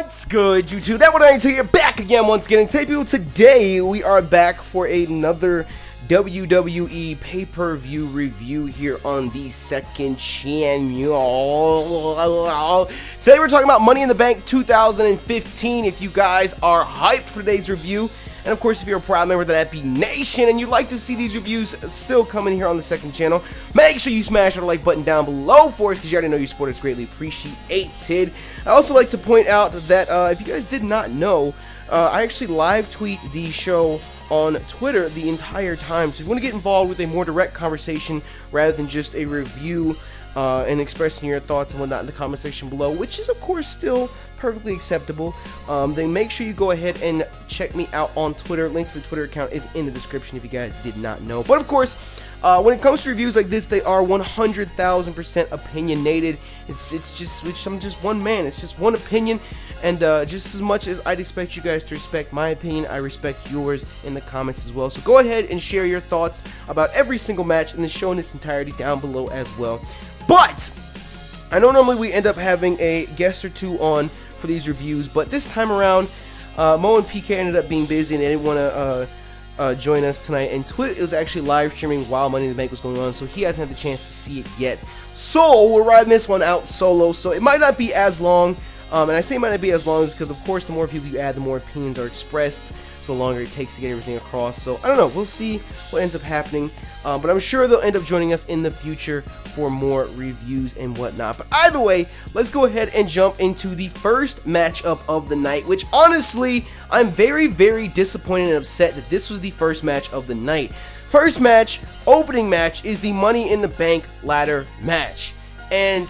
What's good, YouTube? That one I until you're back again once again. And people, today we are back for another WWE pay-per-view review here on the second channel. Today we're talking about Money in the Bank 2015. If you guys are hyped for today's review, and of course if you're a proud member of the Nappy Nation and you'd like to see these reviews still coming here on the second channel, make sure you smash the like button down below for us because you already know your support is greatly appreciated. I also like to point out that if you guys did not know, I actually live tweet the show on Twitter the entire time, so if you want to get involved with a more direct conversation rather than just a review and expressing your thoughts and whatnot in the comment section below, which is of course still perfectly acceptable, then make sure you go ahead and check me out on Twitter. Link to the Twitter account is in the description if you guys did not know. But of course, when it comes to reviews like this, they are 100,000% opinionated. I'm just one man. It's just one opinion, and just as much as I'd expect you guys to respect my opinion, I respect yours in the comments as well. So go ahead and share your thoughts about every single match in the show in its entirety down below as well. But I know normally we end up having a guest or two on for these reviews, but this time around, Mo and PK ended up being busy and they didn't want to join us tonight, and Twitch was actually live streaming while Money in the Bank was going on, so he hasn't had the chance to see it yet. So we're riding this one out solo, so it might not be as long, and I say it might not be as long because of course the more people you add, the more opinions are expressed, so the longer it takes to get everything across. So I don't know, we'll see what ends up happening, but I'm sure they'll end up joining us in the future for more reviews and whatnot. But either way, let's go ahead and jump into the first matchup of the night, which honestly, I'm very, very disappointed and upset that this was the first match of the night. First match, opening match, is the Money in the Bank ladder match. And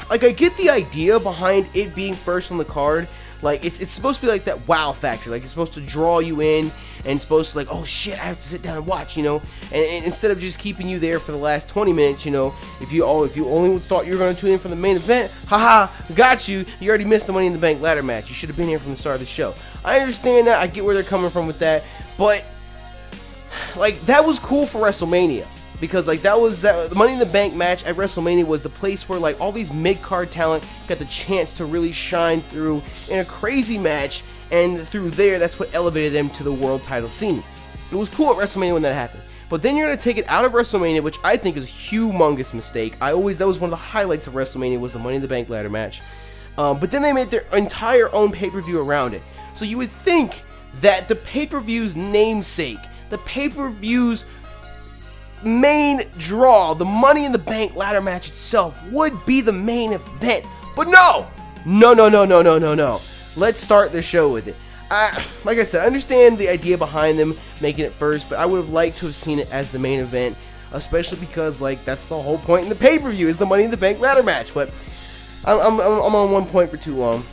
like, I get the idea behind it being first on the card. Like, it's supposed to be like that wow factor, like it's supposed to draw you in, and it's supposed to like, oh shit, I have to sit down and watch, you know, and instead of just keeping you there for the last 20 minutes, you know, if you only thought you were going to tune in for the main event, haha, got you, you already missed the Money in the Bank ladder match, you should have been here from the start of the show. I understand that, I get where they're coming from with that, but like, that was cool for WrestleMania. Because like the Money in the Bank match at WrestleMania was the place where like all these mid-card talent got the chance to really shine through in a crazy match, and through there, that's what elevated them to the world title scene. It was cool at WrestleMania when that happened. But then you're gonna take it out of WrestleMania, which I think is a humongous mistake. That was one of the highlights of WrestleMania, was the Money in the Bank ladder match. But then they made their entire own pay-per-view around it. So you would think that the pay-per-view's namesake, the pay-per-view's main draw, the Money in the Bank ladder match itself, would be the main event. But no. Let's start the show with it. Like I said, I understand the idea behind them making it first, but I would have liked to have seen it as the main event, especially because like that's the whole point in the pay-per-view, is the Money in the Bank ladder match. But I'm on one point for too long.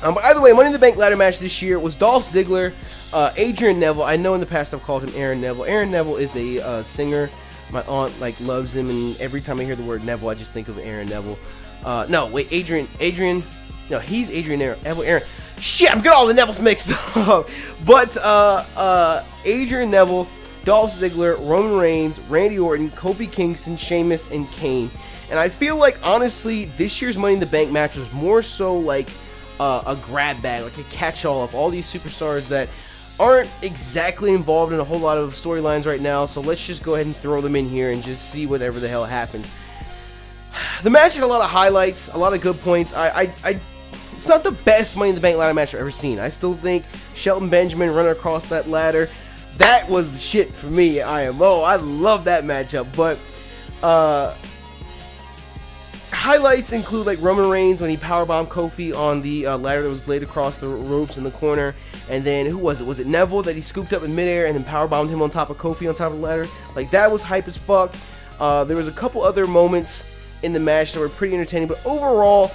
But either way, Money in the Bank ladder match this year was Dolph Ziggler, Adrian Neville. I know in the past I've called him Aaron Neville. Aaron Neville is a singer. My aunt like loves him, and every time I hear the word Neville, I just think of Aaron Neville. No, wait, Adrian. No, he's Adrian Neville. Aaron. Shit, I'm getting all the Nevilles mixed up. But Adrian Neville, Dolph Ziggler, Roman Reigns, Randy Orton, Kofi Kingston, Sheamus, and Kane. And I feel like honestly, this year's Money in the Bank match was more so like a grab bag, like a catch-all of all these superstars that aren't exactly involved in a whole lot of storylines right now, so let's just go ahead and throw them in here and just see whatever the hell happens. The match had a lot of highlights, a lot of good points. It's not the best Money in the Bank ladder match I've ever seen. I still think Shelton Benjamin running across that ladder, that was the shit for me, IMO. I love that matchup, but highlights include like Roman Reigns when he powerbombed Kofi on the ladder that was laid across the ropes in the corner, and then who was it? Was it Neville that he scooped up in midair and then powerbombed him on top of Kofi on top of the ladder? Like, that was hype as fuck. There was a couple other moments in the match that were pretty entertaining, but overall,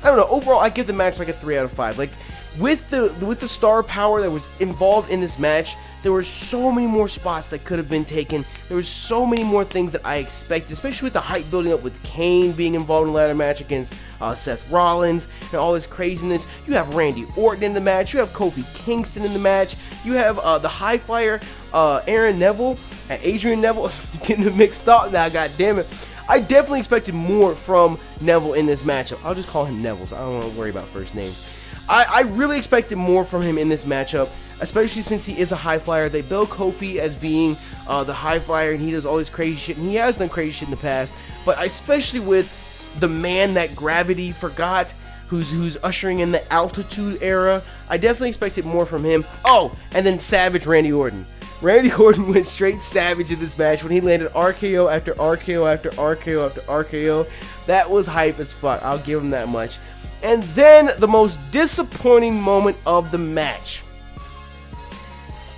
I don't know. Overall, I give the match like a 3 out of 5. Like, with the star power that was involved in this match, there were so many more spots that could have been taken. There was so many more things that I expected, especially with the hype building up with Kane being involved in a ladder match against Seth Rollins and all this craziness. You have Randy Orton in the match. You have Kofi Kingston in the match. You have the high flyer Aaron Neville and Adrian Neville. Getting them mixed up now, god damn it. I definitely expected more from Neville in this matchup. I'll just call him Neville, so I don't want to worry about first names. I really expected more from him in this matchup, especially since he is a high flyer. They bill Kofi as being the high flyer, and he does all this crazy shit, and he has done crazy shit in the past, but especially with the man that gravity forgot, who's ushering in the altitude era, I definitely expected more from him. Oh, and then Savage Randy Orton. Randy Orton went straight savage in this match when he landed RKO after RKO after RKO after RKO. That was hype as fuck, I'll give him that much. And then the most disappointing moment of the match.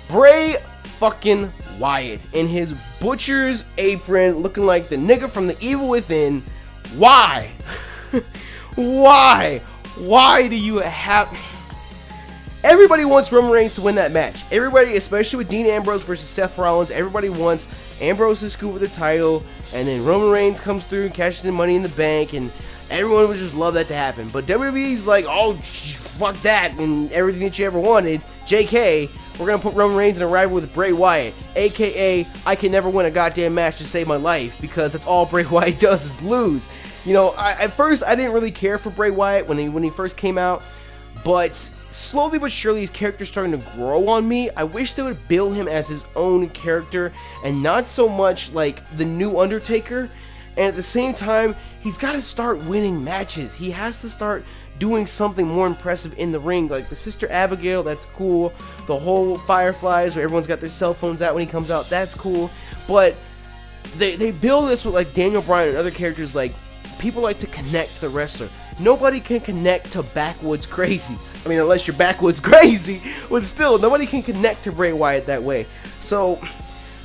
Bray fucking Wyatt in his butcher's apron looking like the nigga from the Evil Within. Why? Why? Why do you have... Everybody wants Roman Reigns to win that match. Everybody, especially with Dean Ambrose versus Seth Rollins, everybody wants Ambrose to scoop with the title, and then Roman Reigns comes through and cashes in Money in the Bank, and everyone would just love that to happen. But WWE's like, oh, fuck that, and everything that you ever wanted. JK, we're going to put Roman Reigns in a rival with Bray Wyatt, a.k.a. I can never win a goddamn match to save my life, because that's all Bray Wyatt does is lose. You know, at first, I didn't really care for Bray Wyatt when he first came out, but slowly but surely his character's starting to grow on me. I wish they would build him as his own character and not so much like the new Undertaker. And at the same time, he's got to start winning matches. He has to start doing something more impressive in the ring, like the Sister Abigail, that's cool. The whole Fireflies where everyone's got their cell phones out when he comes out, that's cool. But they build this with like Daniel Bryan and other characters. Like, people like to connect to the wrestler. Nobody can connect to Backwoods Crazy. I mean, unless you're Backwoods Crazy, but still, nobody can connect to Bray Wyatt that way. So,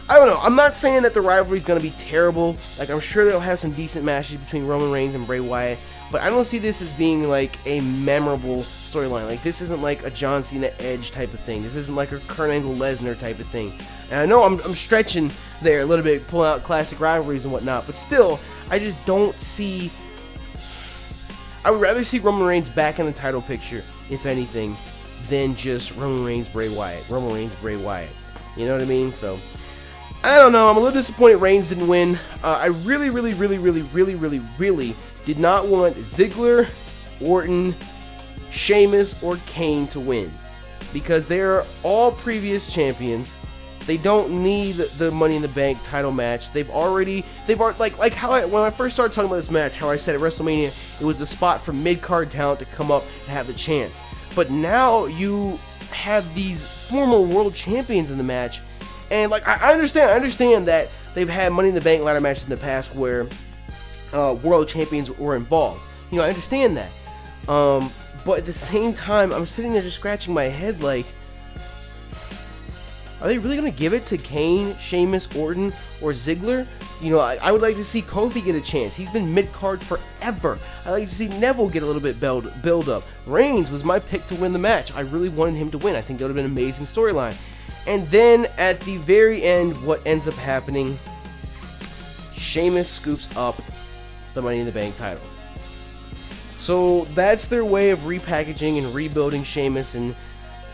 I don't know. I'm not saying that the rivalry is going to be terrible. Like, I'm sure they'll have some decent matches between Roman Reigns and Bray Wyatt, but I don't see this as being like a memorable storyline. Like, this isn't like a John Cena Edge type of thing. This isn't like a Kurt Angle Lesnar type of thing. And I know I'm stretching there a little bit, pulling out classic rivalries and whatnot, but still, I just don't see... I would rather see Roman Reigns back in the title picture, if anything, than just Roman Reigns, Bray Wyatt. Roman Reigns, Bray Wyatt. You know what I mean? So, I don't know. I'm a little disappointed Reigns didn't win. I really did not want Ziggler, Orton, Sheamus, or Kane to win, because they're all previous champions. They don't need the Money in the Bank title match. They've already like how when I first started talking about this match, how I said at WrestleMania it was the spot for mid-card talent to come up and have the chance. But now you have these former world champions in the match, and like I understand that they've had Money in the Bank ladder matches in the past where world champions were involved. You know, I understand that. But at the same time, I'm sitting there just scratching my head like, are they really going to give it to Kane, Sheamus, Orton, or Ziggler? You know, I would like to see Kofi get a chance. He's been mid-card forever. I'd like to see Neville get a little bit build up. Reigns was my pick to win the match. I really wanted him to win. I think that would have been an amazing storyline. And then at the very end, what ends up happening, Sheamus scoops up the Money in the Bank title. So that's their way of repackaging and rebuilding Sheamus and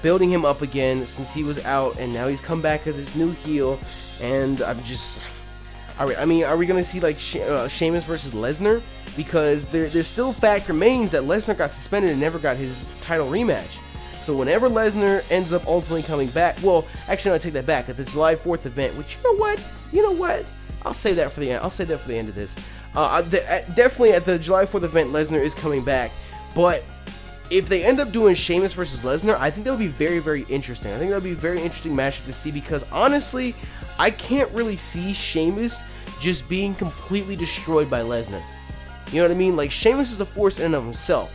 building him up again since he was out, and now he's come back as this new heel. And I'm just, are we gonna see like Sheamus versus Lesnar? Because there's still fact remains that Lesnar got suspended and never got his title rematch. So whenever Lesnar ends up ultimately coming back, well, actually, no, I take that back. At the July 4th event, which you know what, I'll save that for the end. I'll save that for the end of this. Definitely at the July 4th event, Lesnar is coming back, but if they end up doing Sheamus versus Lesnar, I think that would be very interesting. I think that would be a very interesting matchup to see, because honestly, I can't really see Sheamus just being completely destroyed by Lesnar. You know what I mean? Like, Sheamus is a force in and of himself.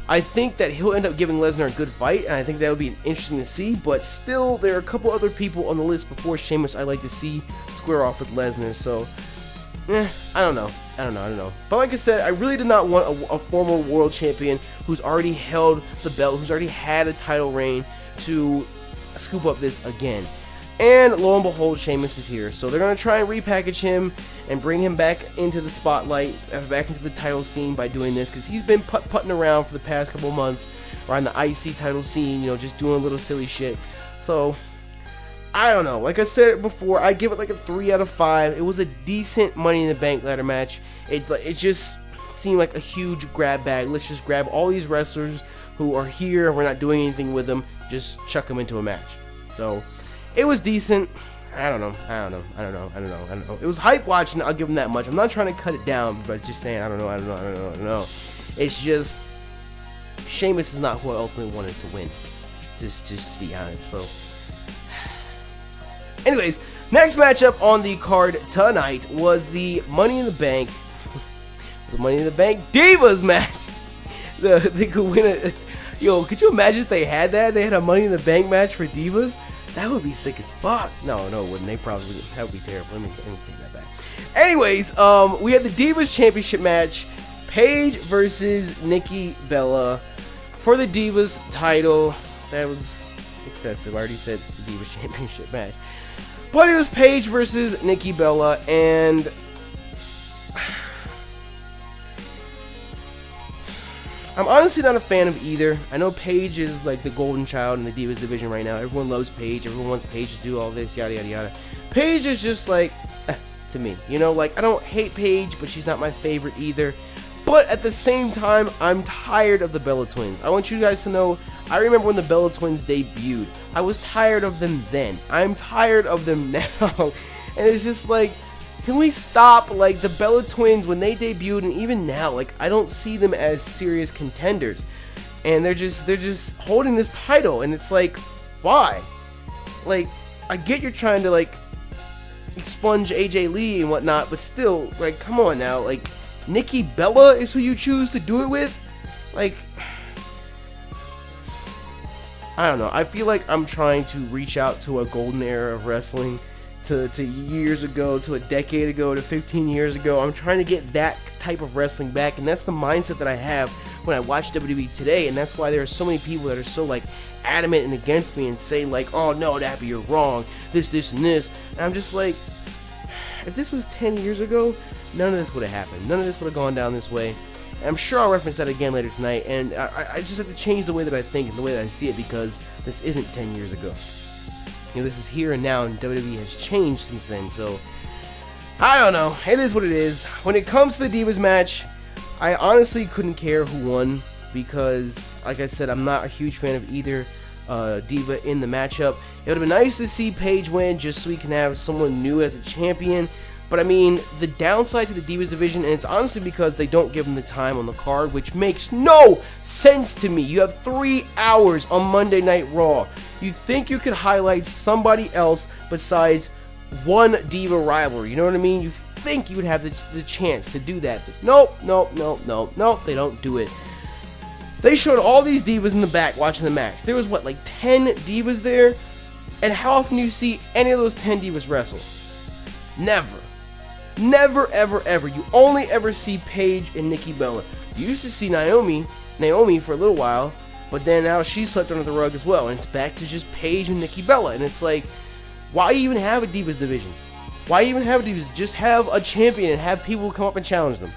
I think that he'll end up giving Lesnar a good fight, and I think that would be interesting to see, but still, there are a couple other people on the list before Sheamus I'd like to see square off with Lesnar, so, I don't know. But like I said, I really did not want a former world champion who's already held the belt, who's already had a title reign, to scoop up this again. And lo and behold, Sheamus is here. So they're going to try and repackage him and bring him back into the spotlight, back into the title scene by doing this, because he's been putting around for the past couple months around the IC title scene, you know, just doing little silly shit. So I don't know. Like I said before, I give it like a 3 out of 5. It was a decent Money in the Bank ladder match. It just seemed like a huge grab bag. Let's just grab all these wrestlers who are here. We're not doing anything with them. Just chuck them into a match. So it was decent. I don't know. It was hype watching. I'll give them that much. I'm not trying to cut it down, but just saying. I don't know. It's just Sheamus is not who I ultimately wanted to win. Just to be honest. So. Anyways, next matchup on the card tonight was the Money in the Bank. The Money in the Bank Divas match. They could win a. Yo, could you imagine if they had that? They had a Money in the Bank match for Divas. That would be sick as fuck. No, it wouldn't. They probably wouldn't. That would be terrible. Let me take that back. Anyways, we had the Divas Championship match. Paige versus Nikki Bella for the Divas title. That was excessive. I already said the Divas Championship match. But it was Paige versus Nikki Bella, and I'm honestly not a fan of either. I know Paige is like the golden child in the Divas division right now. Everyone loves Paige. Everyone wants Paige to do all this, yada, yada, yada. Paige is just like, to me. You know, like, I don't hate Paige, but she's not my favorite either. But at the same time, I'm tired of the Bella Twins. I want you guys to know, I remember when the Bella Twins debuted. I was tired of them then. I'm tired of them now. And it's just like, can we stop? Like, the Bella Twins, when they debuted, and even now, like, I don't see them as serious contenders. And they're just holding this title, and it's like, why? Like, I get you're trying to, like, expunge AJ Lee and whatnot, but still, like, come on now. Like, Nikki Bella is who you choose to do it with? Like, I don't know. I feel like I'm trying to reach out to a golden era of wrestling, to years ago, to a decade ago, to 15 years ago. I'm trying to get that type of wrestling back, and that's the mindset that I have when I watch WWE today, and that's why there are so many people that are so, like, adamant and against me and say, like, oh, no, Nappy, you're wrong, this, and this. And I'm just like, if this was 10 years ago, none of this would have happened. None of this would have gone down this way. And I'm sure I'll reference that again later tonight, and I just have to change the way that I think and the way that I see it, because this isn't 10 years ago. You know, this is here and now, and WWE has changed since then, so I don't know. It is what it is. When it comes to the Divas match, I honestly couldn't care who won, because, like I said, I'm not a huge fan of either Diva in the matchup. It would have been nice to see Paige win, just so we can have someone new as a champion. But I mean, the downside to the Divas division, and it's honestly because they don't give them the time on the card, which makes no sense to me. You have 3 hours on Monday Night Raw. You think you could highlight somebody else besides one Diva rivalry, you know what I mean? You think you would have the chance to do that, but nope, they don't do it. They showed all these Divas in the back watching the match. There was, what, like 10 Divas there? And how often do you see any of those 10 Divas wrestle? Never. Never, ever, ever. You only ever see Paige and Nikki Bella. You used to see Naomi for a little while, but then now she's swept under the rug as well, and it's back to just Paige and Nikki Bella. And it's like, why even have a Divas division? Why even have a Divas? Just have a champion and have people come up and challenge them.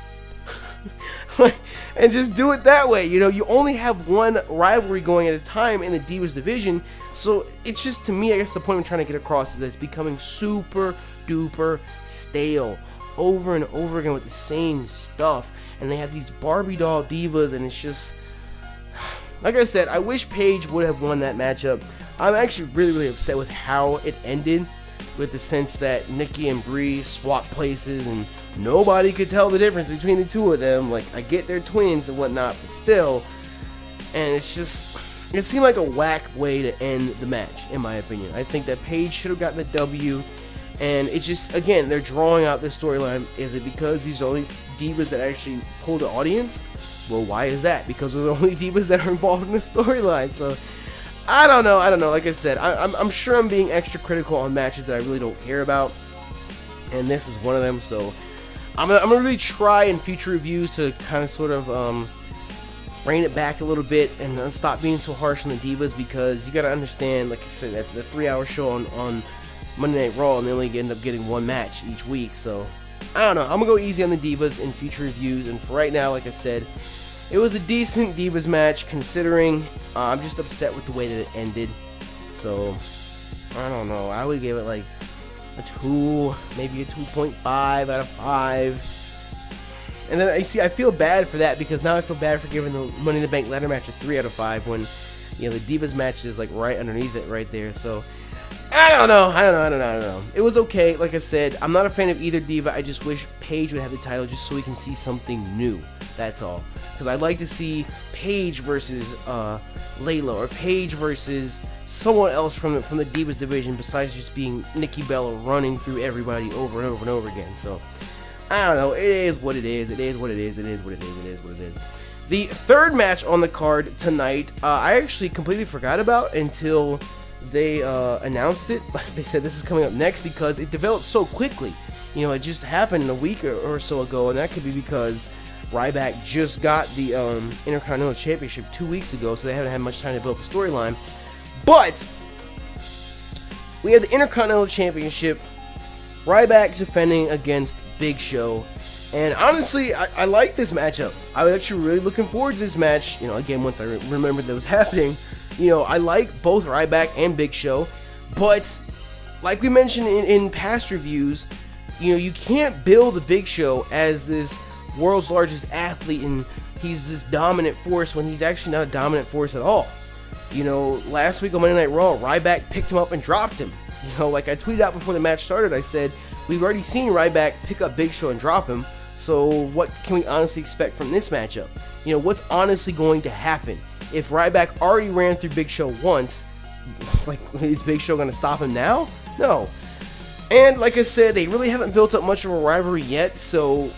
And just do it that way. You know, you only have one rivalry going at a time in the Divas division, so it's just, to me, I guess the point I'm trying to get across is that it's becoming super duper stale over and over again with the same stuff, and they have these Barbie doll Divas, and it's just, like I said, I wish Paige would have won that matchup. I'm actually really upset with how it ended, with the sense that Nikki and Brie swapped places and nobody could tell the difference between the two of them. Like, I get they're twins and whatnot, but still, and it's just, it seemed like a whack way to end the match, in my opinion. I think that Paige should have gotten the W. And it just, again, they're drawing out this storyline. Is it because these are only Divas that actually pull the audience? Well, why is that? Because they're the only Divas that are involved in the storyline. So, I don't know. Like I said, I'm sure I'm being extra critical on matches that I really don't care about. And this is one of them. So, I'm gonna really try in future reviews to kind of sort of rein it back a little bit and stop being so harsh on the Divas, because you got to understand, like I said, that the 3-hour show on Monday Night Raw, and they only end up getting one match each week. So I don't know, I'm gonna go easy on the Divas in future reviews, and for right now, like I said, it was a decent Divas match considering. I'm just upset with the way that it ended. So I don't know. I would give it like a 2, maybe a 2.5 out of 5. And then I feel bad for that because now I feel bad for giving the Money in the Bank ladder match a 3 out of 5 when, you know, the Divas match is like right underneath it right there. So I don't know. It was okay. Like I said, I'm not a fan of either Diva. I just wish Paige would have the title just so we can see something new. That's all. Because I'd like to see Paige versus Layla, or Paige versus someone else from the Divas division besides just being Nikki Bella running through everybody over and over and over again. So I don't know. It is what it is. It is what it is. It is what it is. It is what it is. The third match on the card tonight, I actually completely forgot about until they announced it. They said this is coming up next because it developed so quickly. You know, it just happened a week or so ago, and that could be because Ryback just got the Intercontinental Championship 2 weeks ago, so they haven't had much time to build up a storyline. But we have the Intercontinental Championship, Ryback defending against Big Show. And honestly, I like this matchup. I was actually really looking forward to this match. You know, again, once I remembered that was happening. You know, I like both Ryback and Big Show. But like we mentioned in past reviews, you know, you can't build the Big Show as this world's largest athlete and he's this dominant force when he's actually not a dominant force at all. You know, last week on Monday Night Raw, Ryback picked him up and dropped him. You know, like I tweeted out before the match started, I said, we've already seen Ryback pick up Big Show and drop him, so what can we honestly expect from this matchup? You know, what's honestly going to happen? If Ryback already ran through Big Show once, like, is Big Show going to stop him now? No. And like I said, they really haven't built up much of a rivalry yet, so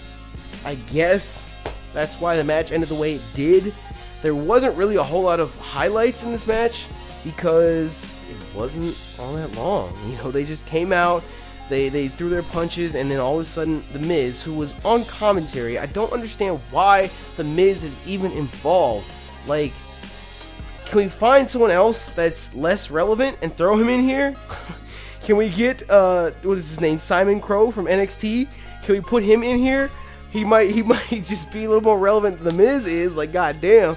I guess that's why the match ended the way it did. There wasn't really a whole lot of highlights in this match because it wasn't all that long. You know, they just came out, they threw their punches, and then all of a sudden, The Miz, who was on commentary, I don't understand why The Miz is even involved. Like, can we find someone else that's less relevant and throw him in here? Can we get, what is his name, Simon Crow from NXT? Can we put him in here? He might just be a little more relevant than The Miz is. Like, goddamn.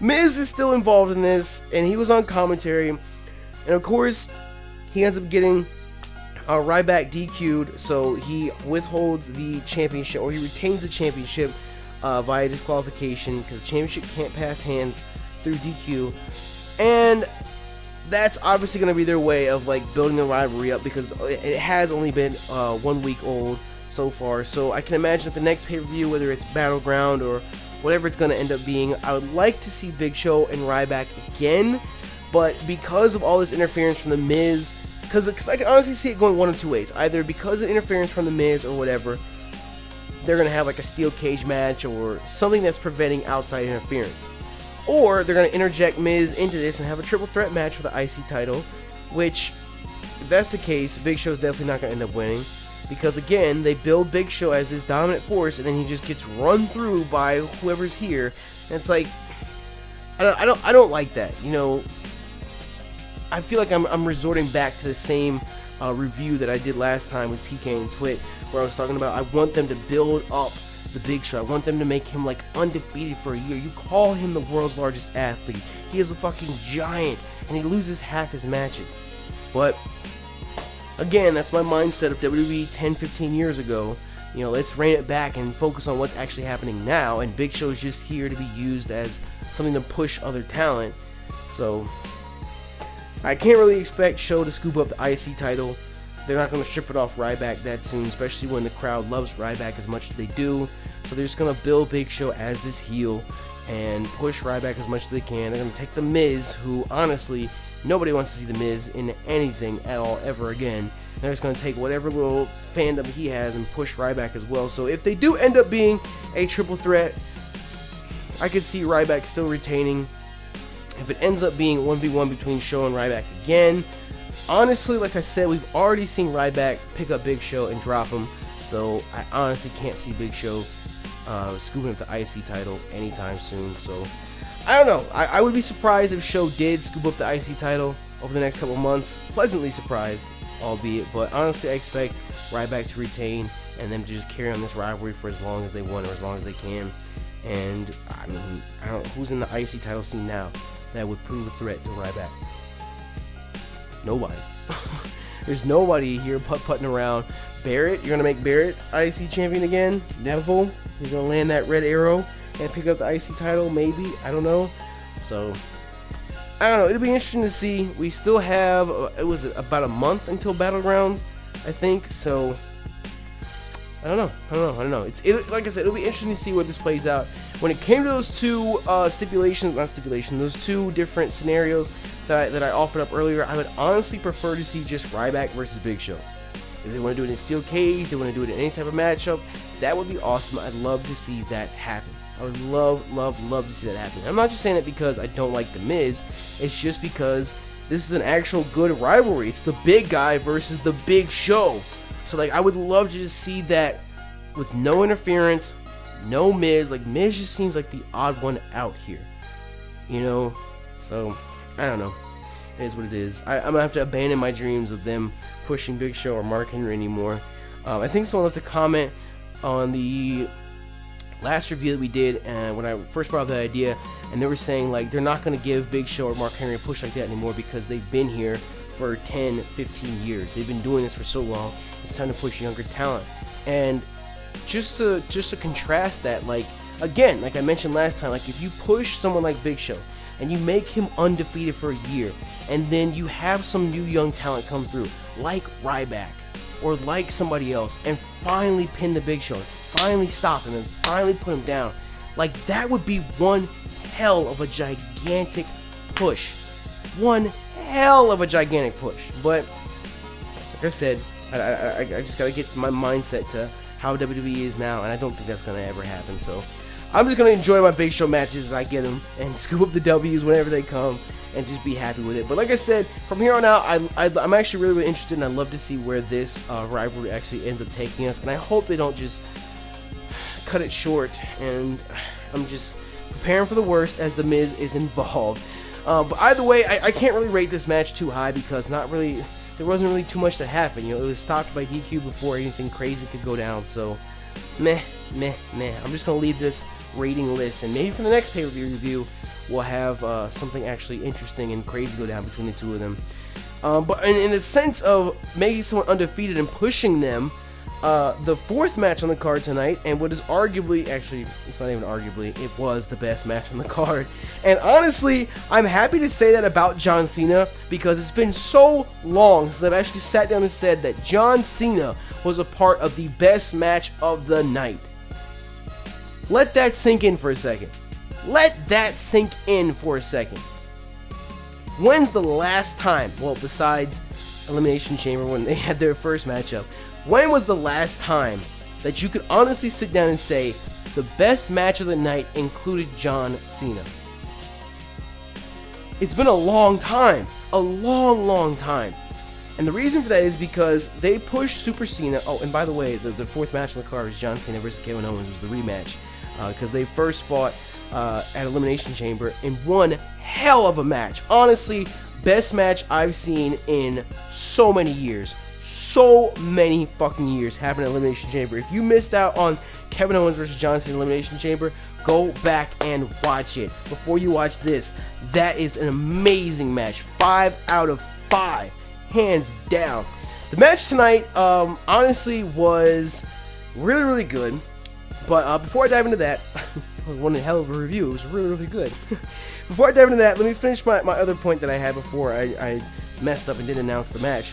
Miz is still involved in this, and he was on commentary. And of course, he ends up getting Ryback DQ'd, so he withholds the championship, or he retains the championship via disqualification, because the championship can't pass hands through DQ. And that's obviously going to be their way of like building the rivalry up, because it has only been 1 week old so far. So I can imagine at the next pay-per-view, whether it's Battleground or whatever it's going to end up being, I would like to see Big Show and Ryback again. But because of all this interference from The Miz, because I can honestly see it going one of two ways. Either because of interference from The Miz or whatever, they're going to have like a steel cage match or something that's preventing outside interference. Or they're going to interject Miz into this and have a triple threat match for the IC title, which, if that's the case, Big Show's definitely not going to end up winning. Because again, they build Big Show as this dominant force, and then he just gets run through by whoever's here. And it's like, I don't like that. You know, I feel like I'm resorting back to the same review that I did last time with PK and Twit, where I was talking about I want them to build up the Big Show. I want them to make him like undefeated for a year. You call him the world's largest athlete. He is a fucking giant, and he loses half his matches. But again, that's my mindset of WWE 10-15 years ago. You know, let's rein it back and focus on what's actually happening now, and Big Show is just here to be used as something to push other talent. So I can't really expect Show to scoop up the IC title. They're not going to strip it off Ryback that soon, especially when the crowd loves Ryback as much as they do. So they're just going to build Big Show as this heel and push Ryback as much as they can. They're going to take The Miz, who honestly, nobody wants to see The Miz in anything at all ever again. They're just going to take whatever little fandom he has and push Ryback as well. So if they do end up being a triple threat, I could see Ryback still retaining. If it ends up being 1v1 between Show and Ryback again, honestly, like I said, we've already seen Ryback pick up Big Show and drop him. So I honestly can't see Big Show scooping up the IC title anytime soon. So I don't know. I would be surprised if Show did scoop up the IC title over the next couple months. Pleasantly surprised, albeit. But honestly, I expect Ryback to retain and them to just carry on this rivalry for as long as they want or as long as they can. And I mean, I don't know who's in the IC title scene now that would prove a threat to Ryback. Nobody. There's nobody here putting around. Barrett, you're gonna make Barrett IC champion again. Neville, he's gonna land that red arrow and pick up the IC title, maybe. I don't know. So I don't know. It'll be interesting to see. We still have it was about a month until Battlegrounds, I think. So I don't know. Like I said, it'll be interesting to see where this plays out. When it came to those two those two different scenarios that I offered up earlier, I would honestly prefer to see just Ryback versus Big Show. If they want to do it in steel cage, they want to do it in any type of matchup, that would be awesome. I'd love to see that happen. I would love to see that happen. I'm not just saying that because I don't like The Miz. It's just because this is an actual good rivalry. It's the big guy versus the Big Show. So like, I would love to just see that with no interference, no Miz. Like, Miz just seems like the odd one out here, you know. So I don't know. It is what it is. I'm gonna have to abandon my dreams of them pushing Big Show or Mark Henry anymore. I think someone left a comment on the last review that we did when I first brought up that idea, and they were saying like they're not going to give Big Show or Mark Henry a push like that anymore because they've been here for 10, 15 years. They've been doing this for so long. It's time to push younger talent. And just to contrast that, like, again, like I mentioned last time, like if you push someone like Big Show and you make him undefeated for a year, and then you have some new young talent come through like Ryback or like somebody else and finally pin the Big Show, finally stop him and finally put him down, like that would be one hell of a gigantic push. One hell of a gigantic push. But like I said, I just gotta get my mindset to how WWE is now, and I don't think that's gonna ever happen. So I'm just gonna enjoy my Big Show matches as I get them and scoop up the W's whenever they come and just be happy with it. But like I said, from here on out, I'm actually really interested, and I'd love to see where this rivalry actually ends up taking us. And I hope they don't just cut it short, and I'm just preparing for the worst as The Miz is involved. But either way, I can't really rate this match too high because there wasn't really too much that happened. You know, it was stopped by DQ before anything crazy could go down. So meh. I'm just gonna leave this rating list, and maybe for the next pay-per-view review we'll have something actually interesting and crazy go down between the two of them. But in the sense of making someone undefeated and pushing them, the fourth match on the card tonight, and what is arguably, actually, it's not even arguably, it was the best match on the card. And honestly, I'm happy to say that about John Cena because it's been so long since I've actually sat down and said that John Cena was a part of the best match of the night. Let that sink in for a second. Let that sink in for a second. When's the last time, well, besides Elimination Chamber when they had their first matchup, when was the last time that you could honestly sit down and say the best match of the night included John Cena? It's been a long time. A long time. And the reason for that is because they pushed Super Cena. Oh, and by the way, the fourth match on the card was John Cena versus Kevin Owens. It was the rematch. Because they first fought at Elimination Chamber in one hell of a match. Honestly, best match I've seen in so many years. So many fucking years happened at Elimination Chamber. If you missed out on Kevin Owens versus John Cena Elimination Chamber, go back and watch it before you watch this. That is an amazing match. 5 out of 5. Hands down. The match tonight, honestly, was really good. But before I dive into that, it was one hell of a review. It was really good. Before I dive into that, let me finish my other point that I had before I messed up and didn't announce the match.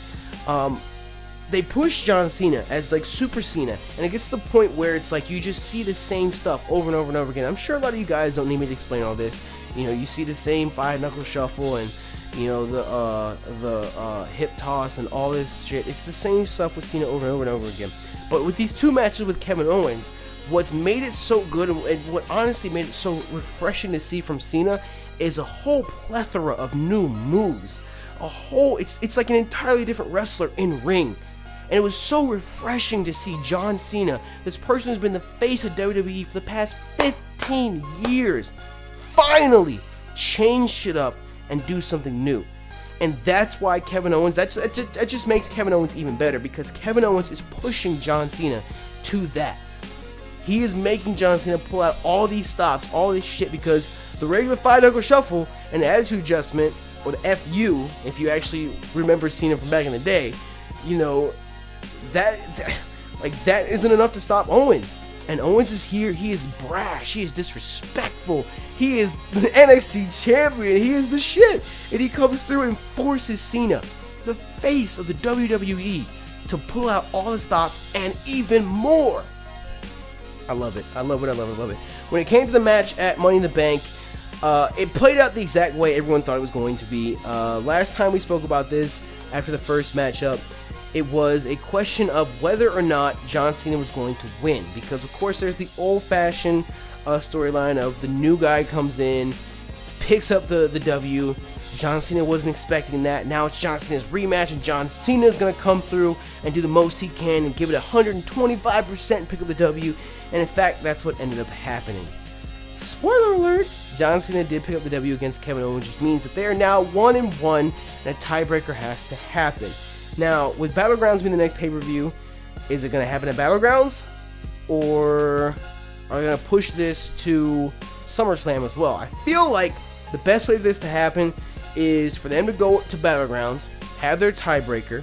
They push John Cena as like Super Cena, and it gets to the point where it's like you just see the same stuff over and over again. I'm sure a lot of you guys don't need me to explain all this. You know, you see the same 5-knuckle shuffle and, you know, the hip toss and all this shit. It's the same stuff with Cena over and over again. But with these two matches with Kevin Owens, what's made it so good and what honestly made it so refreshing to see from Cena is a whole plethora of new moves. It's like an entirely different wrestler in ring. And it was so refreshing to see John Cena, this person who's been the face of WWE for the past 15 years, finally change shit up and do something new. And that's why Kevin Owens, that just makes Kevin Owens even better, because Kevin Owens is pushing John Cena to that. He is making John Cena pull out all these stops, all this shit, because the regular 5-knuckle shuffle and the attitude adjustment or the FU, if you actually remember Cena from back in the day, you know, that isn't enough to stop Owens. And Owens is here, he is brash, he is disrespectful, he is the NXT champion, he is the shit. And he comes through and forces Cena, the face of the WWE, to pull out all the stops and even more. I love it. I love it. I love it. I love it. When it came to the match at Money in the Bank, it played out the exact way everyone thought it was going to be. Last time we spoke about this, after the first matchup, it was a question of whether or not John Cena was going to win. Because, of course, there's the old-fashioned storyline of the new guy comes in, picks up the W. John Cena wasn't expecting that. Now it's John Cena's rematch, and John Cena is going to come through and do the most he can and give it 125% and pick up the W. And in fact, that's what ended up happening. Spoiler alert, John Cena did pick up the W against Kevin Owens, which means that they are now 1-1, and a tiebreaker has to happen. Now, with Battlegrounds being the next pay-per-view, is it going to happen at Battlegrounds? Or are they going to push this to SummerSlam as well? I feel like the best way for this to happen is for them to go to Battlegrounds, have their tiebreaker,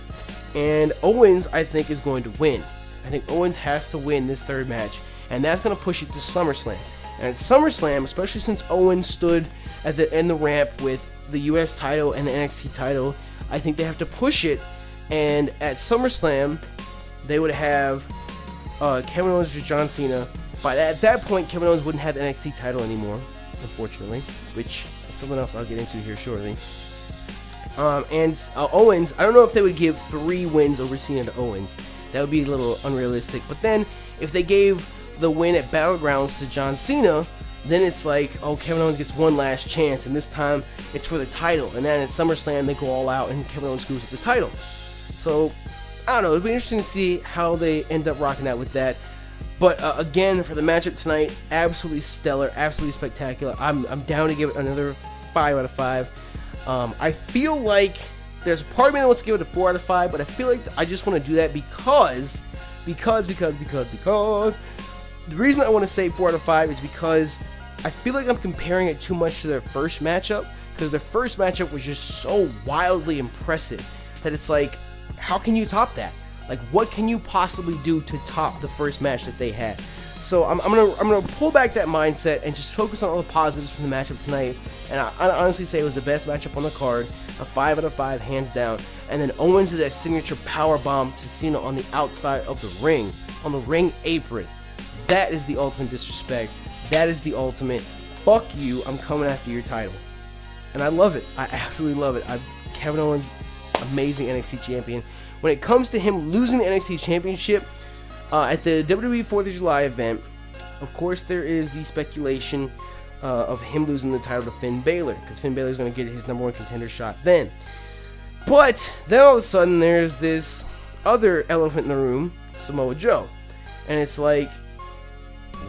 and Owens, I think, is going to win. I think Owens has to win this third match, and that's going to push it to SummerSlam. And at SummerSlam, especially since Owens stood in the ramp with the US title and the NXT title, I think they have to push it. And at SummerSlam, they would have Kevin Owens versus John Cena. At that point, Kevin Owens wouldn't have the NXT title anymore, unfortunately, which is something else I'll get into here shortly. Owens, I don't know if they would give 3 wins over Cena to Owens. That would be a little unrealistic. But then, if they gave the win at Battlegrounds to John Cena, then it's like, oh, Kevin Owens gets one last chance, and this time it's for the title. And then at SummerSlam, they go all out, and Kevin Owens screws with the title. So, I don't know. It'll be interesting to see how they end up rocking out with that. But again, for the matchup tonight, absolutely stellar, absolutely spectacular. I'm down to give it another 5 out of 5. I feel like there's a part of me that wants to give it a 4 out of 5, but I feel like I just want to do that because the reason I want to say 4 out of 5 is because I feel like I'm comparing it too much to their first matchup, because their first matchup was just so wildly impressive that it's like, how can you top that? Like, what can you possibly do to top the first match that they had? So I'm gonna pull back that mindset and just focus on all the positives from the matchup tonight. And I honestly say it was the best matchup on the card, a 5 out of 5, hands down. And then Owens did that signature power bomb to Cena on the outside of the ring, on the ring apron. That is the ultimate disrespect. That is the ultimate, fuck you, I'm coming after your title. And I love it. I absolutely love it. Kevin Owens, amazing NXT champion. When it comes to him losing the NXT championship at the WWE 4th of July event, of course there is the speculation of him losing the title to Finn Balor, because Finn Balor is going to get his #1 contender shot then. But then all of a sudden there's this other elephant in the room, Samoa Joe. And it's like,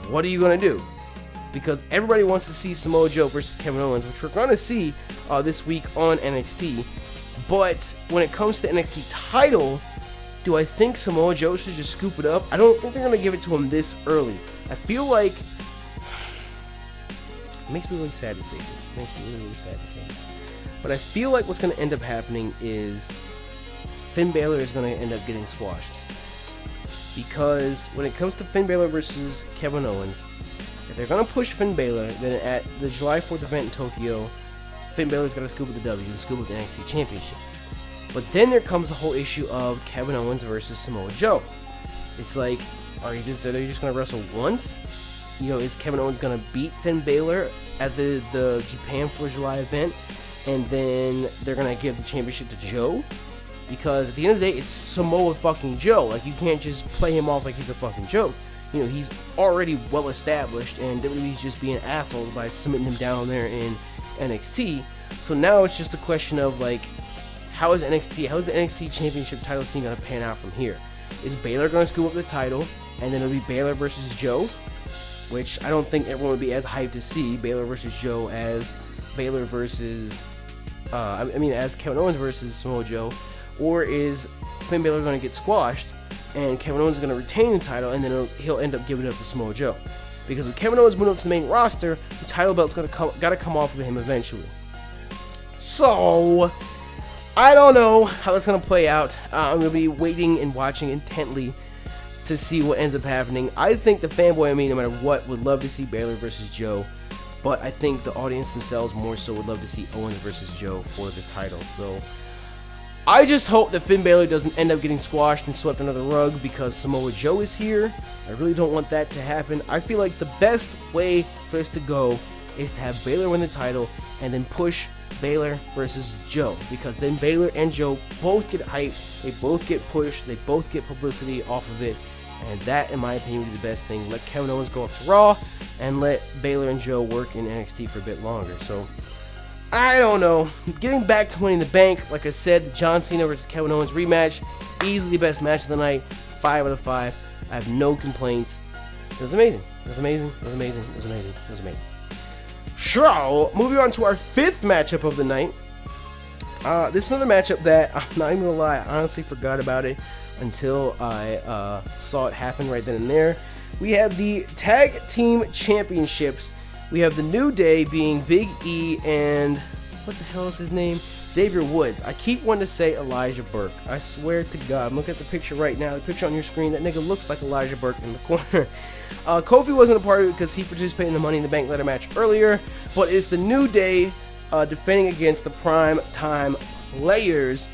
what are you going to do? Because everybody wants to see Samoa Joe versus Kevin Owens, which we're going to see this week on NXT. But when it comes to the NXT title, do I think Samoa Joe should just scoop it up? I don't think they're going to give it to him this early. I feel like, it makes me really sad to say this. It makes me really, really sad to say this. But I feel like what's going to end up happening is Finn Balor is going to end up getting squashed. Because when it comes to Finn Balor versus Kevin Owens, if they're going to push Finn Balor, then at the July 4th event in Tokyo, Finn Balor's got to scoop up the W and scoop up the NXT Championship. But then there comes the whole issue of Kevin Owens versus Samoa Joe. It's like, are you just going to wrestle once? You know, is Kevin Owens going to beat Finn Balor at the Japan 4th of July event, and then they're going to give the championship to Joe? Because at the end of the day, it's Samoa fucking Joe. Like, you can't just play him off like he's a fucking joke. You know, he's already well established, and WWE's just being assholes by submitting him down there in NXT. So now it's just a question of, like, how is the NXT Championship title scene going to pan out from here? Is Balor going to scoop up the title, and then it'll be Balor versus Joe? Which I don't think everyone would be as hyped to see Balor versus Joe as Balor versus, as Kevin Owens versus Samoa Joe. Or is Finn Balor going to get squashed, and Kevin Owens is going to retain the title, and then he'll end up giving it up to Samoa Joe? Because with Kevin Owens moving up to the main roster, the title belt's got to come off of him eventually. So, I don't know how that's going to play out. I'm going to be waiting and watching intently to see what ends up happening. I think the fanboy in me, no matter what, would love to see Baylor versus Joe. But I think the audience themselves more so would love to see Owens versus Joe for the title. So, I just hope that Finn Balor doesn't end up getting squashed and swept under the rug because Samoa Joe is here. I really don't want that to happen. I feel like the best way for this to go is to have Baylor win the title and then push Baylor versus Joe, because then Baylor and Joe both get hype, they both get pushed, they both get publicity off of it, and that, in my opinion, would be the best thing. Let Kevin Owens go up to Raw and let Baylor and Joe work in NXT for a bit longer. So, I don't know. Getting back to Money in the Bank, like I said, the John Cena versus Kevin Owens rematch, easily the best match of the night, 5 out of 5. I have no complaints. It was amazing. It was amazing. It was amazing. It was amazing. It was amazing. So, moving on to our 5th matchup of the night. This is another matchup that, I'm not even gonna lie, I honestly forgot about it until I saw it happen right then and there. We have the Tag Team Championships. We have the New Day being Big E and, what the hell is his name? Xavier Woods. I keep wanting to say Elijah Burke. I swear to God. Look at the picture right now. The picture on your screen. That nigga looks like Elijah Burke in the corner. Kofi wasn't a part of it because he participated in the Money in the Bank ladder match earlier. But it's the New Day defending against the Prime Time Players.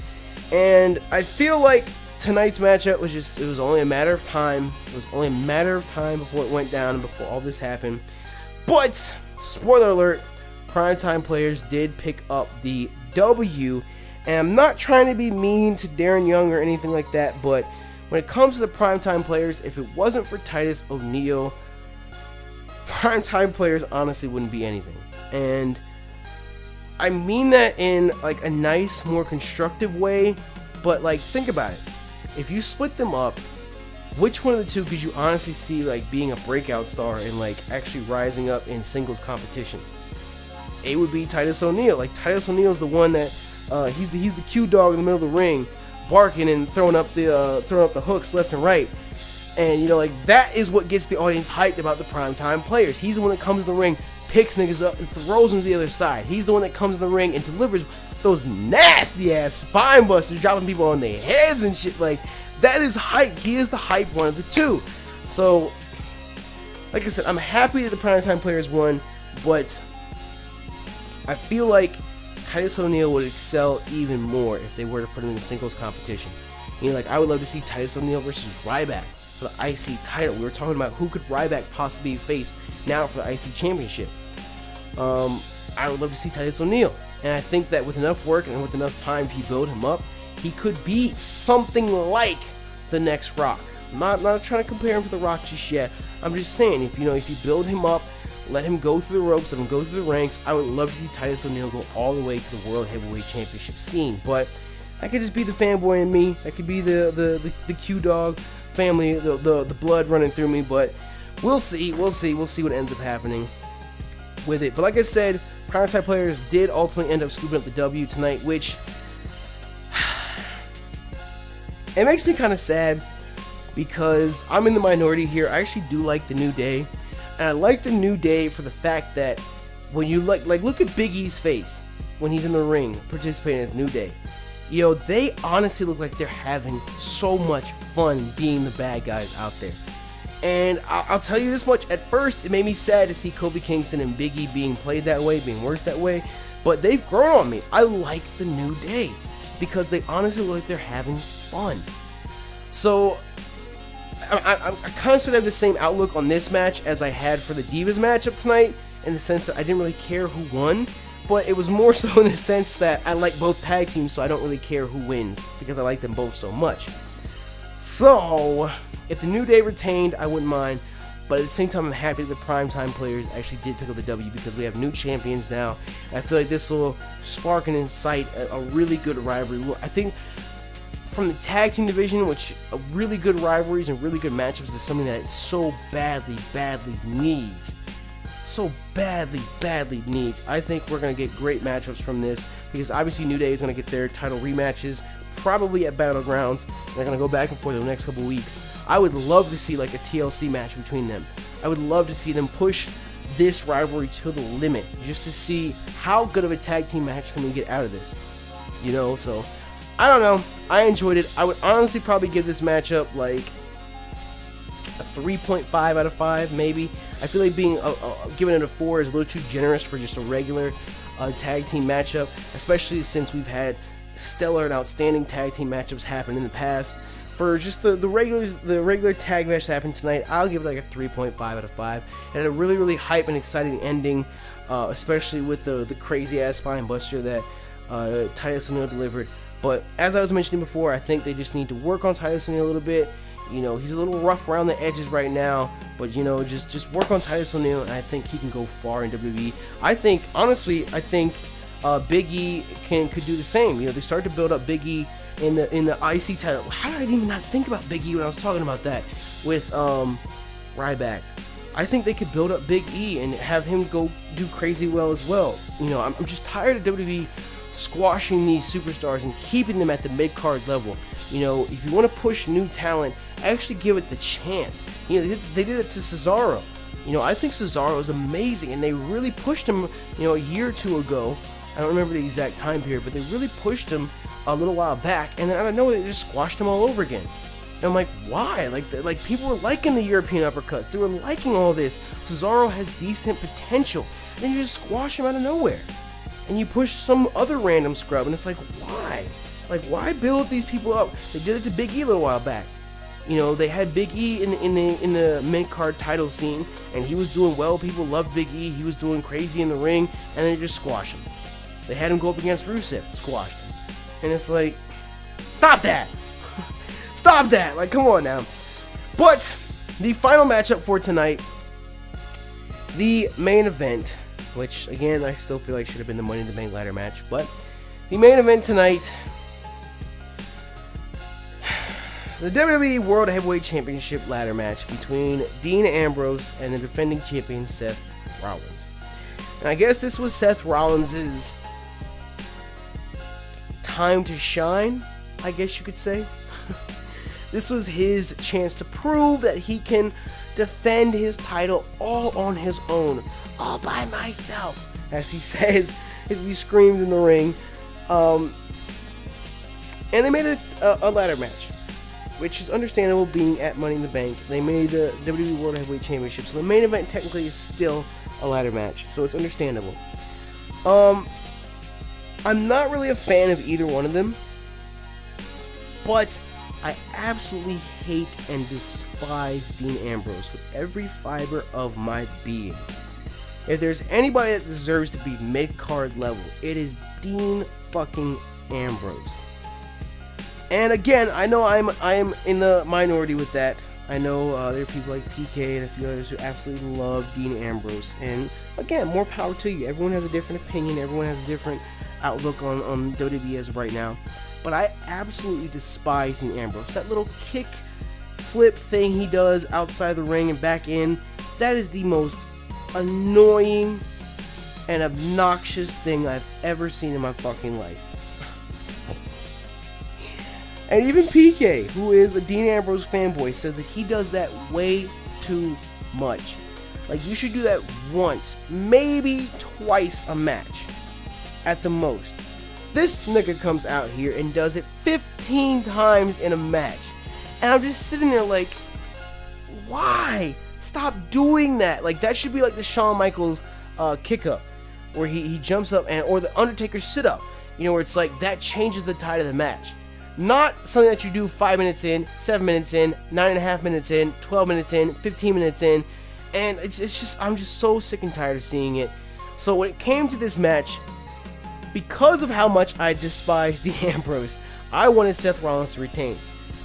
And I feel like tonight's matchup was just, it was only a matter of time. It was only a matter of time before it went down and before all this happened. But, spoiler alert, Primetime Players did pick up the W, and I'm not trying to be mean to Darren Young or anything like that, but when it comes to the Primetime Players, if it wasn't for Titus O'Neil, Primetime Players honestly wouldn't be anything. And I mean that in like a nice, more constructive way, but like think about it. If you split them up, which one of the two could you honestly see like being a breakout star and like actually rising up in singles competition? It would be Titus O'Neil. Like Titus O'Neil's the one that he's the Q dog in the middle of the ring, barking and throwing up the hooks left and right. And you know, like that is what gets the audience hyped about the Primetime Players. He's the one that comes in the ring, picks niggas up and throws them to the other side. He's the one that comes in the ring and delivers those nasty ass spine busters, dropping people on their heads and shit. Like that is hype. He is the hype one of the two. So, like I said, I'm happy that the Primetime Players won, but I feel like Titus O'Neil would excel even more if they were to put him in the singles competition. You know, like I would love to see Titus O'Neil versus Ryback for the IC title. We were talking about who could Ryback possibly face now for the IC championship. I would love to see Titus O'Neil, and I think that with enough work and with enough time to build him up, he could be something like the next Rock. I'm not trying to compare him to the Rock just yet. I'm just saying, if you build him up, let him go through the ropes, let him go through the ranks, I would love to see Titus O'Neil go all the way to the World Heavyweight Championship scene. But that could just be the fanboy in me. That could be the Q-Dog family, the blood running through me. But we'll see what ends up happening with it. But like I said, Primetime Players did ultimately end up scooping up the W tonight, which it makes me kind of sad because I'm in the minority here. I actually do like the New Day. And I like the New Day for the fact that when you like look at Big E's face when he's in the ring participating as New Day. You know, they honestly look like they're having so much fun being the bad guys out there. And I'll tell you this much, at first it made me sad to see Kofi Kingston and Big E being played that way, being worked that way, but they've grown on me. I like the New Day because they honestly look like they're having fun. So I kind of sort of have the same outlook on this match as I had for the Divas matchup tonight, in the sense that I didn't really care who won, but it was more so in the sense that I like both tag teams, so I don't really care who wins because I like them both so much. So, if the New Day retained, I wouldn't mind, but at the same time, I'm happy that the Primetime Players actually did pick up the W because we have new champions now. I feel like this will spark and incite a really good rivalry. I think from the tag team division, which really good rivalries and really good matchups is something that it so badly needs. So badly needs. I think we're going to get great matchups from this because obviously New Day is going to get their title rematches probably at Battlegrounds. They're going to go back and forth in the next couple weeks. I would love to see like a TLC match between them. I would love to see them push this rivalry to the limit just to see how good of a tag team match can we get out of this. You know, so I don't know. I enjoyed it. I would honestly probably give this matchup like a 3.5 out of 5, maybe. I feel like being giving it a 4 is a little too generous for just a regular tag team matchup, especially since we've had stellar and outstanding tag team matchups happen in the past. For just the regular tag match that happened tonight, I'll give it like a 3.5 out of 5. It had a really hype and exciting ending, especially with the crazy ass spine buster that Titus O'Neil delivered. But as I was mentioning before, I think they just need to work on Titus O'Neil a little bit. You know, he's a little rough around the edges right now, but you know, just work on Titus O'Neil, and I think he can go far in WWE. Honestly, I think Big E could do the same. You know, they started to build up Big E in the IC title. How did I even not think about Big E when I was talking about that with Ryback? I think they could build up Big E and have him go do crazy well as well. You know, I'm just tired of WWE squashing these superstars and keeping them at the mid-card level. You know, if you want to push new talent, actually give it the chance. You know, they did it to Cesaro. You know, I think Cesaro is amazing, and they really pushed him, you know, a year or two ago. I don't remember the exact time period, but they really pushed him a little while back, and then out of nowhere, they just squashed him all over again. And I'm like, why? Like people were liking the European uppercuts. They were liking all this. Cesaro has decent potential. And then you just squash him out of nowhere. And you push some other random scrub, and it's like, why? Like, why build these people up? They did it to Big E a little while back. You know, they had Big E in the mid-card title scene, and he was doing well. People loved Big E. He was doing crazy in the ring, and they just squashed him. They had him go up against Rusev, squashed him. And it's like, stop that! Stop that! Like, come on now. But the final matchup for tonight, the main event, which again I still feel like should have been the Money in the Bank ladder match, but the main event tonight, the WWE World Heavyweight Championship ladder match between Dean Ambrose and the defending champion Seth Rollins. And I guess this was Seth Rollins' time to shine, I guess you could say. This was his chance to prove that he can defend his title all on his own, all by myself, as he says, as he screams in the ring. And they made it a ladder match, which is understandable being at Money in the Bank. They made the WWE World Heavyweight Championship, so the main event technically is still a ladder match, so it's understandable. I'm not really a fan of either one of them, but I absolutely hate and despise Dean Ambrose with every fiber of my being. If there's anybody that deserves to be mid-card level, it is Dean fucking Ambrose. And again, I know I am in the minority with that. I know there are people like PK and a few others who absolutely love Dean Ambrose. And again, more power to you. Everyone has a different opinion. Everyone has a different outlook on WWE as of right now. But I absolutely despise Dean Ambrose. That little kick flip thing he does outside the ring and back in, that is the most annoying and obnoxious thing I've ever seen in my fucking life. And even PK, who is a Dean Ambrose fanboy, says that he does that way too much. Like, you should do that once, maybe twice a match, at the most. This nigga comes out here and does it 15 times in a match. And I'm just sitting there like, why? Stop doing that. Like, that should be like the Shawn Michaels kick up, where he jumps up, or the Undertaker sit up. You know, where it's like, that changes the tide of the match. Not something that you do 5 minutes in, 7 minutes in, 9.5 minutes in, 12 minutes in, 15 minutes in. And it's just, I'm just so sick and tired of seeing it. So when it came to this match, because of how much I despise Dean Ambrose, I wanted Seth Rollins to retain.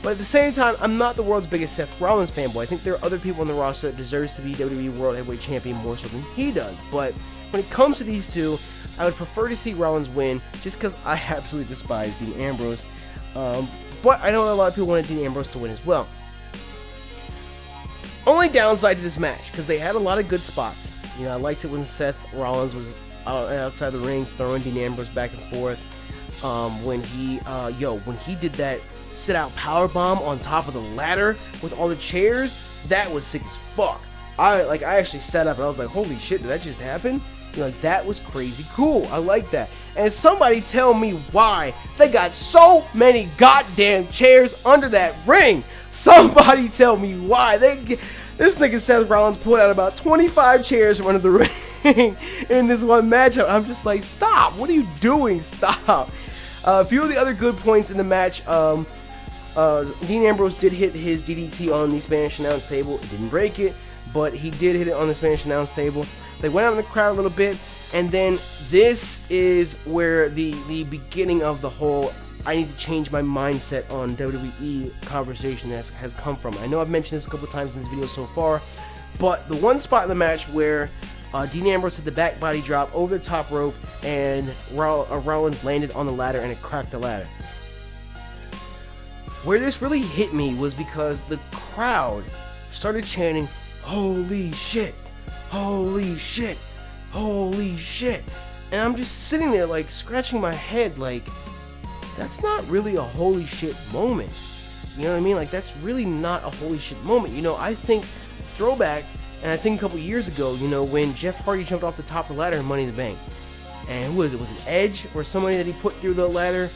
But at the same time, I'm not the world's biggest Seth Rollins fanboy. I think there are other people on the roster that deserves to be WWE World Heavyweight Champion more so than he does. But when it comes to these two, I would prefer to see Rollins win just because I absolutely despise Dean Ambrose. But I know a lot of people wanted Dean Ambrose to win as well. Only downside to this match, because they had a lot of good spots. You know, I liked it when Seth Rollins was outside the ring throwing Dean Ambrose back and forth. When he did that sit-out powerbomb on top of the ladder with all the chairs, that was sick as fuck. I actually sat up and I was like, holy shit, did that just happen? You know, like, that was crazy cool. I like that. And somebody tell me why they got so many goddamn chairs under that ring. Somebody tell me why. This nigga Seth Rollins pulled out about 25 chairs from under the ring in this one matchup. I'm just like, stop. What are you doing? Stop. A few of the other good points in the match. Dean Ambrose did hit his DDT on the Spanish announce table. It didn't break it, but he did hit it on the Spanish announce table. They went out in the crowd a little bit, and then this is where the beginning of the whole I need to change my mindset on WWE conversation has come from. I know I've mentioned this a couple times in this video so far, but the one spot in the match where Dean Ambrose did the back body drop over the top rope and Rollins landed on the ladder and it cracked the ladder. Where this really hit me was because the crowd started chanting, "Holy shit, holy shit, holy shit." And I'm just sitting there like scratching my head like, that's not really a holy shit moment. You know what I mean? Like, that's really not a holy shit moment. You know, I think throwback, and I think a couple years ago, you know, when Jeff Hardy jumped off the top of the ladder in Money in the Bank. And who was it? Was it Edge or somebody that he put through the ladder?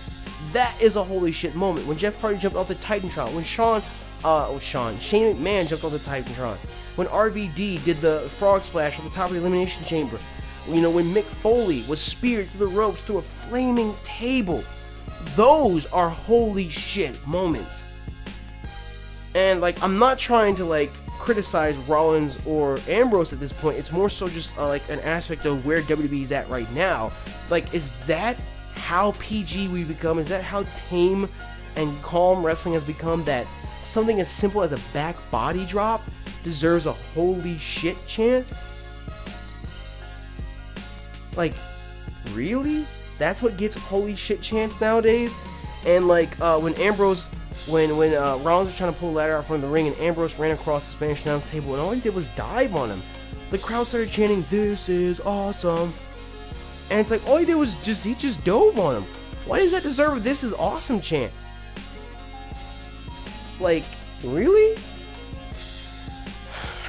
That is a holy shit moment. When Jeff Hardy jumped off the Titantron. When Shane McMahon jumped off the Titantron. When RVD did the frog splash on the top of the Elimination Chamber. You know, when Mick Foley was speared through the ropes through a flaming table. Those are holy shit moments. And like, I'm not trying to like criticize Rollins or Ambrose at this point. It's more so just like an aspect of where WWE's at right now. Like, is that how PG we become? Is that how tame and calm wrestling has become, that something as simple as a back body drop deserves a holy shit chant? Like, really? That's what gets holy shit chants nowadays? And like when Ambrose, when Rollins was trying to pull the ladder out from the ring and Ambrose ran across the Spanish announce table and all he did was dive on him, the crowd started chanting, "This is awesome." And it's like, all he did was he just dove on him. Why does that deserve a "this is awesome" chant? Like, really?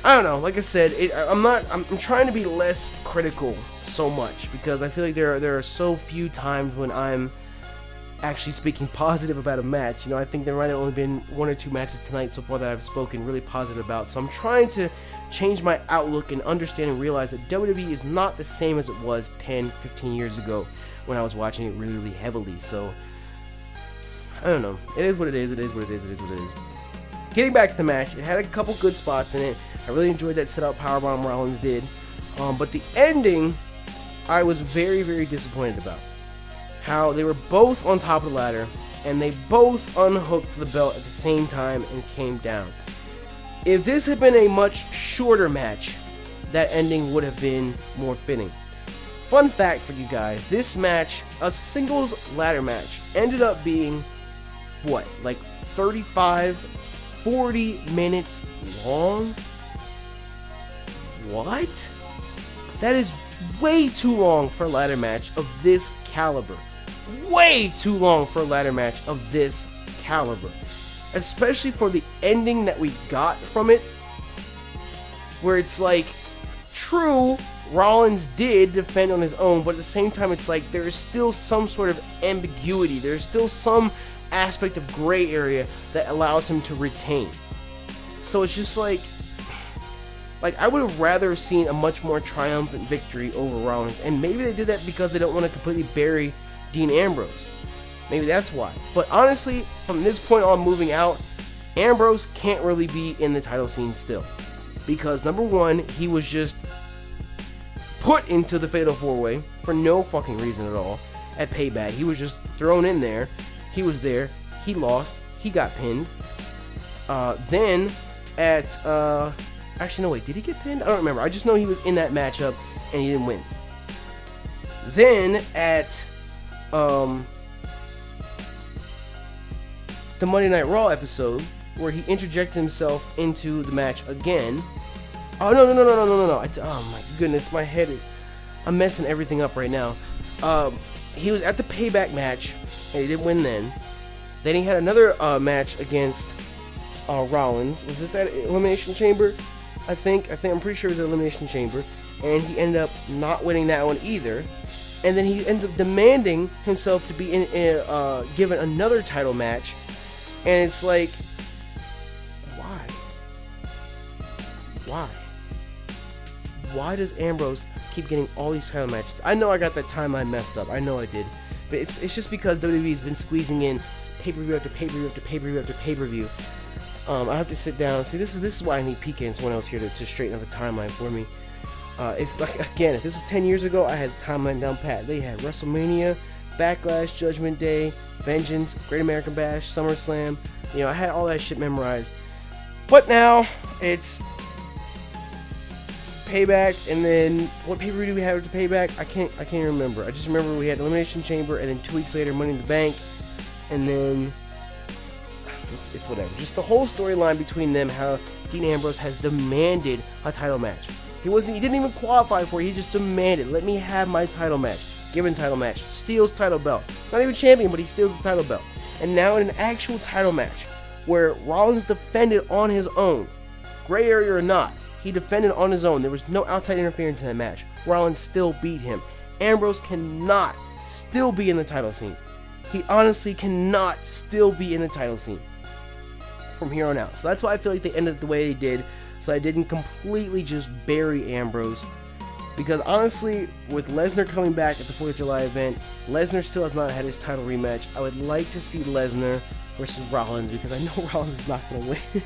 I don't know. Like I said, I'm trying to be less critical so much because I feel like there are so few times when I'm actually speaking positive about a match. You know, I think there might have only been 1 or 2 matches tonight so far that I've spoken really positive about. So I'm trying to change my outlook and understand and realize that WWE is not the same as it was 10, 15 years ago when I was watching it really, really heavily. So I don't know. It is what it is. It is what it is. It is what it is. Getting back to the match, it had a couple good spots in it. I really enjoyed that setup powerbomb Rollins did. But the ending, I was very, very disappointed about. How they were both on top of the ladder, and they both unhooked the belt at the same time and came down. If this had been a much shorter match, that ending would have been more fitting. Fun fact for you guys, this match, a singles ladder match, ended up being, what, like 35, 40 minutes long? What? That is way too long for a ladder match of this caliber. Way too long for a ladder match of this caliber. Especially for the ending that we got from it. Where it's like, true, Rollins did defend on his own, but at the same time it's like there is still some sort of ambiguity. There's still some aspect of gray area that allows him to retain. So it's just like I would have rather seen a much more triumphant victory over Rollins, and maybe they did that because they don't want to completely bury Dean Ambrose. Maybe that's why. But honestly, from this point on moving out, Ambrose can't really be in the title scene still. Because number one, he was just put into the Fatal 4-Way for no fucking reason at all at Payback. He was just thrown in there. He was there. He lost. He got pinned. Then at actually no wait, did he get pinned? I don't remember. I just know he was in that matchup and he didn't win. Then at the Monday Night Raw episode where he interjected himself into the match again. Oh no. Oh my goodness, my head I'm messing everything up right now. He was at the Payback match and he didn't win then. Then he had another match against Rollins. Was this at Elimination Chamber? I'm pretty sure it was an Elimination Chamber, and he ended up not winning that one either. And then he ends up demanding himself to be given another title match, and it's like, why? Why does Ambrose keep getting all these title matches? I know I got that timeline messed up. I know I did, but it's just because WWE's been squeezing in pay-per-view after pay-per-view after pay-per-view after pay-per-view. I have to sit down. See, this is why I need PK and someone else here to straighten out the timeline for me. If this was 10 years ago, I had the timeline down pat. They had WrestleMania, Backlash, Judgment Day, Vengeance, Great American Bash, SummerSlam. You know, I had all that shit memorized. But now it's Payback, and then what pay-per-view do we have to Payback? I can't remember. I just remember we had Elimination Chamber, and then 2 weeks later Money in the Bank, and then it's whatever. Just the whole storyline between them, how Dean Ambrose has demanded a title match. He didn't even qualify for it. He just demanded, let me have my title match. Given title match, steals title belt. Not even champion, but he steals the title belt. And now in an actual title match, where Rollins defended on his own, gray area or not, he defended on his own. There was no outside interference in that match. Rollins still beat him. Ambrose cannot still be in the title scene. He honestly cannot still be in the title scene from here on out. So that's why I feel like they ended the way they did, so I didn't completely just bury Ambrose. Because honestly, with Lesnar coming back at the 4th of July event, Lesnar still has not had his title rematch. I would like to see Lesnar versus Rollins, because I know Rollins is not going to win.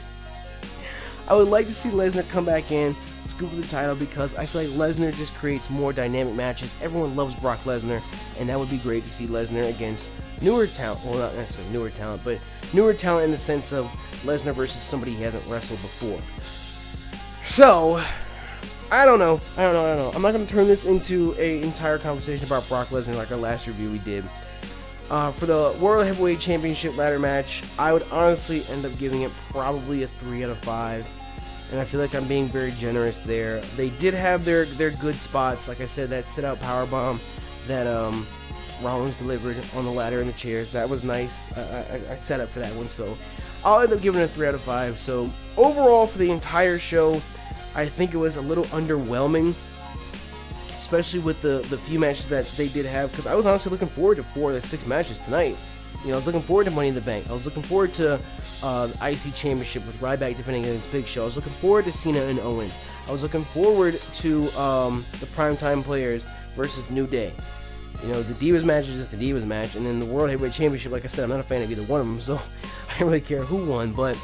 I would like to see Lesnar come back in, scoop the title, because I feel like Lesnar just creates more dynamic matches. Everyone loves Brock Lesnar, and that would be great to see Lesnar against newer talent. Well, not necessarily newer talent, but newer talent in the sense of Lesnar versus somebody he hasn't wrestled before. So, I don't know. I'm not going to turn this into an entire conversation about Brock Lesnar like our last review we did. For the World Heavyweight Championship ladder match, I would honestly end up giving it probably a 3 out of 5. And I feel like I'm being very generous there. They did have their good spots. Like I said, that sit-out powerbomb that Rollins delivered on the ladder and the chairs. That was nice. I set up for that one. So I'll end up giving it a 3 out of 5. So overall, for the entire show, I think it was a little underwhelming, especially with the few matches that they did have, because I was honestly looking forward to 4 of the 6 matches tonight. You know, I was looking forward to Money in the Bank. I was looking forward to the IC Championship with Ryback defending against Big Show. I was looking forward to Cena and Owens. I was looking forward to the Primetime Players versus New Day. You know, the Divas match is just the Divas match, and then the World Heavyweight Championship, like I said, I'm not a fan of either one of them, so I don't really care who won, but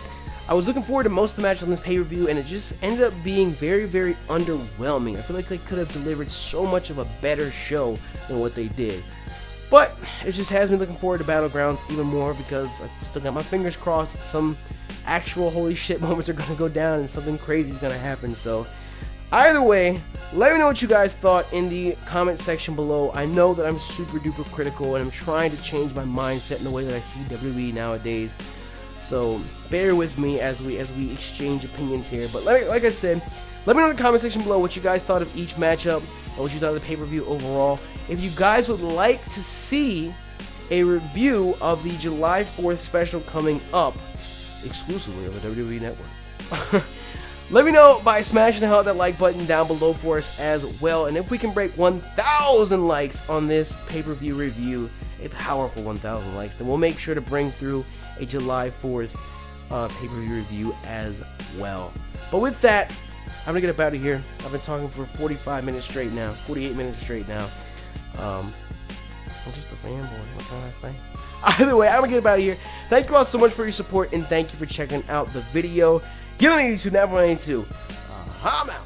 I was looking forward to most of the matches on this pay-per-view, and it just ended up being very, very underwhelming. I feel like they could have delivered so much of a better show than what they did. But it just has me looking forward to Battlegrounds even more, because I still got my fingers crossed that some actual holy shit moments are going to go down and something crazy is going to happen. So either way, let me know what you guys thought in the comment section below. I know that I'm super duper critical, and I'm trying to change my mindset in the way that I see WWE nowadays. So bear with me as we exchange opinions here. But like I said, let me know in the comment section below what you guys thought of each matchup and what you thought of the pay-per-view overall. If you guys would like to see a review of the July 4th special coming up exclusively on the WWE Network, let me know by smashing the hell out of that like button down below for us as well. And if we can break 1,000 likes on this pay-per-view review, a powerful 1,000 likes, then we'll make sure to bring through a July 4th pay-per-view review as well. But with that, I'm gonna get up out of here. I've been talking for 45 minutes straight now, 48 minutes straight now. I'm just a fanboy, what can I say? Either way, I'm gonna get up out of here. Thank you all so much for your support, and thank you for checking out the video. Get on YouTube, Nappy182. I'm out.